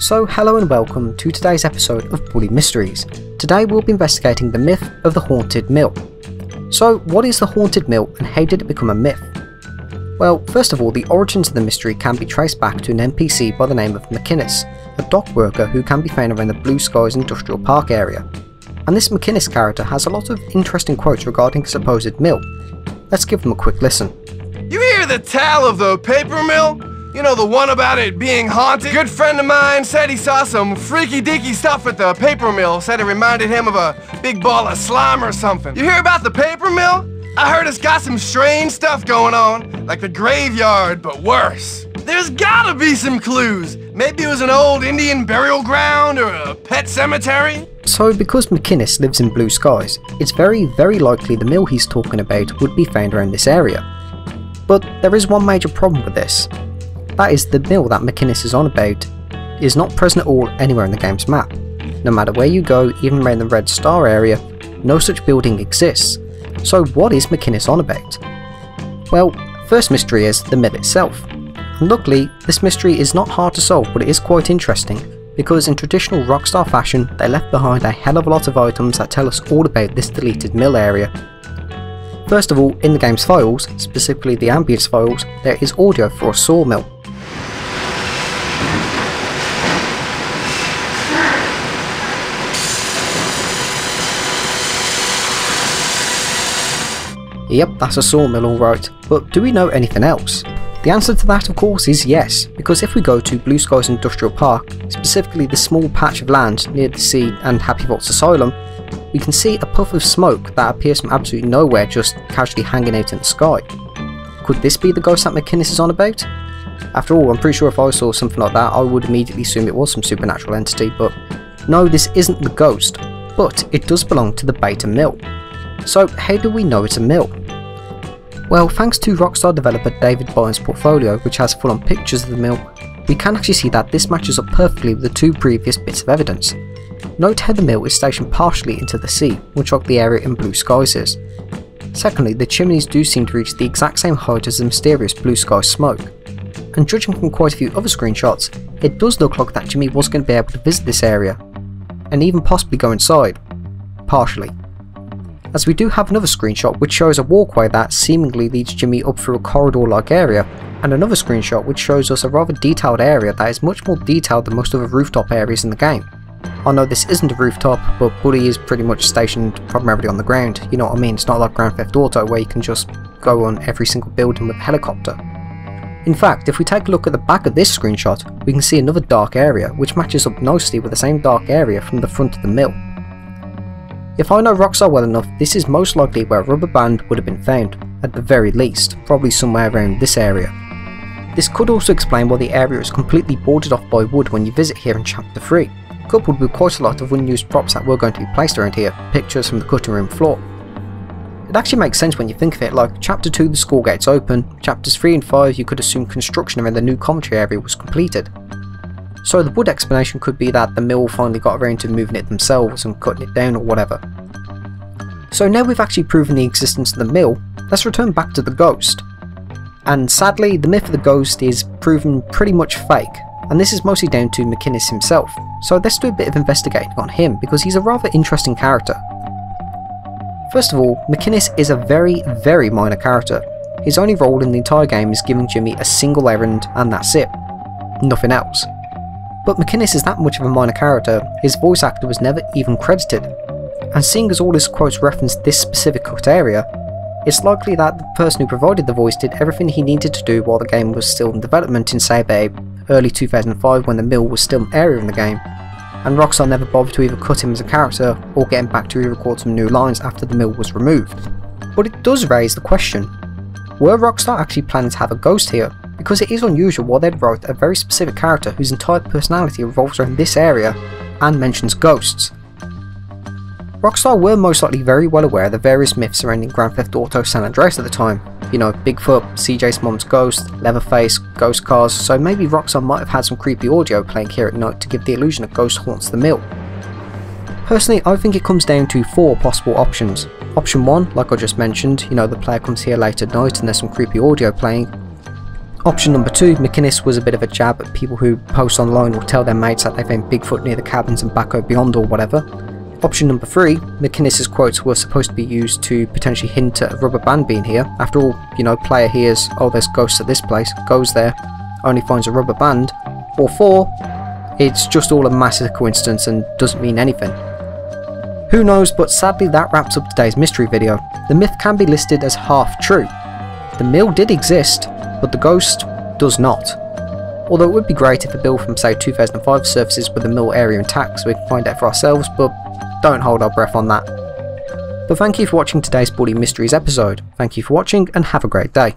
So hello and welcome to today's episode of Bully Mysteries. Today we'll be investigating the myth of the Haunted Mill. So what is the Haunted Mill and how did it become a myth? Well, first of all, the origins of the mystery can be traced back to an NPC by the name of McInnis, a dock worker who can be found around the Blue Skies Industrial Park area. And this McInnis character has a lot of interesting quotes regarding a supposed mill. Let's give them a quick listen. You hear the tale of the paper mill? You know, the one about it being haunted? A good friend of mine said he saw some freaky-deaky stuff at the paper mill, said it reminded him of a big ball of slime or something. You hear about the paper mill? I heard it's got some strange stuff going on, like the graveyard, but worse. There's gotta be some clues. Maybe it was an old Indian burial ground or a pet cemetery? So because McInnis lives in Blue Skies, it's very likely the mill he's talking about would be found around this area. But there is one major problem with this. That is, the mill that McInnis is on about is not present at all anywhere in the game's map. No matter where you go, even around the Red Star area, no such building exists. So what is McInnis on about? Well, first mystery is the mill itself. And luckily, this mystery is not hard to solve, but it is quite interesting, because in traditional Rockstar fashion, they left behind a hell of a lot of items that tell us all about this deleted mill area. First of all, in the game's files, specifically the ambience files, there is audio for a sawmill. Yep, that's a sawmill alright, but do we know anything else? The answer to that of course is yes, because if we go to Blue Skies Industrial Park, specifically the small patch of land near the sea and Happy Vault's Asylum, we can see a puff of smoke that appears from absolutely nowhere just casually hanging out in the sky. Could this be the ghost that McInnis is on about? After all, I'm pretty sure if I saw something like that I would immediately assume it was some supernatural entity, but no, this isn't the ghost, but it does belong to the Beta Mill. So how do we know it's a mill? Well, thanks to Rockstar developer David Byrne's portfolio, which has full-on pictures of the mill, we can actually see that this matches up perfectly with the two previous bits of evidence. Note how the mill is stationed partially into the sea, much like the area in Blue Skies is. Secondly, the chimneys do seem to reach the exact same height as the mysterious Blue Sky smoke. And judging from quite a few other screenshots, it does look like that Jimmy was going to be able to visit this area, and even possibly go inside. Partially. As we do have another screenshot which shows a walkway that seemingly leads Jimmy up through a corridor-like area, and another screenshot which shows us a rather detailed area that is much more detailed than most other rooftop areas in the game. I know this isn't a rooftop, but Bully is pretty much stationed primarily on the ground, you know what I mean? It's not like Grand Theft Auto where you can just go on every single building with a helicopter. In fact, if we take a look at the back of this screenshot, we can see another dark area which matches up nicely with the same dark area from the front of the mill. If I know Rockstar well enough, this is most likely where a rubber band would have been found, at the very least, probably somewhere around this area. This could also explain why the area is completely boarded off by wood when you visit here in Chapter 3, coupled with quite a lot of unused props that were going to be placed around here, pictures from the cutting room floor. It actually makes sense when you think of it, like Chapter 2 the school gates open, Chapters 3 and 5 you could assume construction around the new commentary area was completed. So the wood explanation could be that the mill finally got around to moving it themselves and cutting it down or whatever. So now we've actually proven the existence of the mill, let's return back to the ghost. And sadly, the myth of the ghost is proven pretty much fake, and this is mostly down to McInnis himself, so let's do a bit of investigating on him because he's a rather interesting character. First of all, McInnis is a very minor character. His only role in the entire game is giving Jimmy a single errand and that's it. Nothing else. But McInnis is that much of a minor character, his voice actor was never even credited, and seeing as all his quotes reference this specific cut area, it's likely that the person who provided the voice did everything he needed to do while the game was still in development in say about early 2005 when the mill was still an area in the game, and Rockstar never bothered to either cut him as a character or get him back to re-record some new lines after the mill was removed. But it does raise the question, were Rockstar actually planning to have a ghost here? Because it is unusual why they'd write a very specific character whose entire personality revolves around this area and mentions ghosts. Rockstar were most likely very well aware of the various myths surrounding Grand Theft Auto San Andreas at the time. You know, Bigfoot, CJ's mom's ghost, Leatherface, ghost cars, so maybe Rockstar might have had some creepy audio playing here at night to give the illusion a ghost haunts the mill. Personally, I think it comes down to 4 possible options. Option 1, like I just mentioned, you know, the player comes here late at night and there's some creepy audio playing. Option number 2, McInnis was a bit of a jab at people who post online or tell their mates that they found Bigfoot near the cabins and back out beyond or whatever. Option number 3, McInnis's quotes were supposed to be used to potentially hint at a rubber band being here. After all, you know, player hears, oh there's ghosts at this place, goes there, only finds a rubber band. Or 4, it's just all a massive coincidence and doesn't mean anything. Who knows, but sadly that wraps up today's mystery video. The myth can be listed as half true. The mill did exist, but the ghost does not. Although it would be great if a bill from say 2005 surfaces with the mill area intact so we can find out for ourselves, but don't hold our breath on that. But thank you for watching today's Bloody Mysteries episode. Thank you for watching and have a great day.